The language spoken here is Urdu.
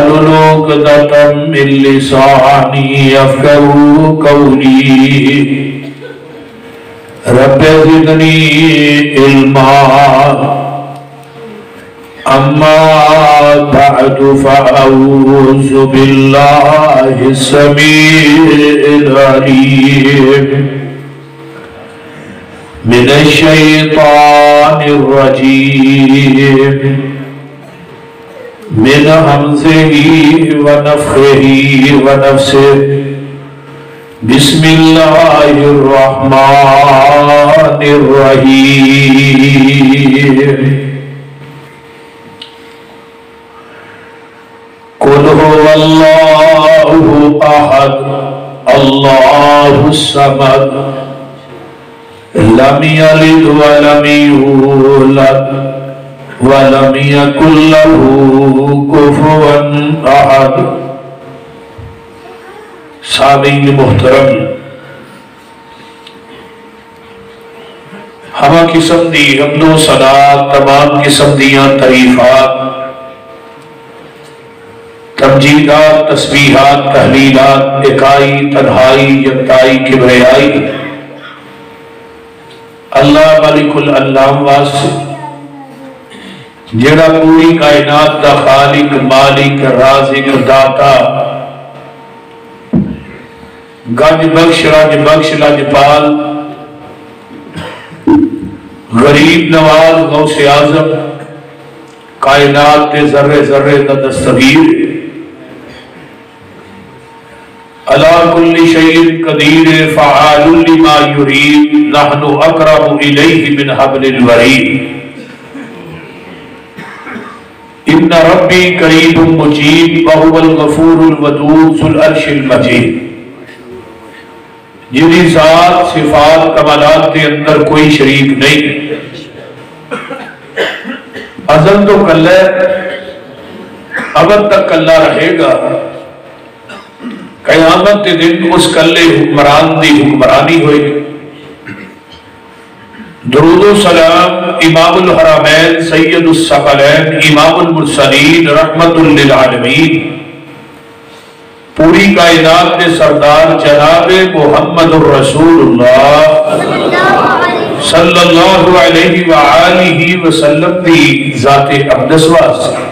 عقدة من لساني يفقهوا قولي رب زدني علما أما بعد فأعوذ بالله السميع العليم من الشيطان الرجيم من همزه ونفخه ونفسه بسم الله الرحمن الرحيم قل هو الله أحد الله الصمد لم يلد ولم يولد وَلَمْ يَكُنْ لَهُ كُفُوًا أَحَدٌ۔ سامعین محترم، ہمہ قسم دی حمد و ثنا تمام قسم دیاں تعریفات تمجیدات تسبیحات تحلیلات اکائی تنہائی یکتائی کبریائی اللہ ملک الانام واسطے جڑا پوری کائنات دا خالق مالک رازق داتا گنج بخش رج بخش لجپال غریب نواز غوث اعظم کائنات کے ذرے ذرے دا دستگیر علی کل شیء قدیر فعال لما یرید نحن اقرب الیہ من حبل الورید ان ربی قریب مجیب وہو الغفور الودود ذو العرش المجید، جنہی ذات صفات کمالات کے اندر کوئی شریک نہیں، ازل تو کلہ ابد تک کلہ رہے گا، قیامت کے دن اس کلے حکمران دی حکمرانی ہوئے گی۔ درود و سلام امام الحرمین سید الثقلین امام المرسلین رحمت للعالمین پوری کائنات کے سردار جناب محمد الرسول اللہ صلی اللہ علیہ وآلہ وسلم کی ذات اقدس واسطے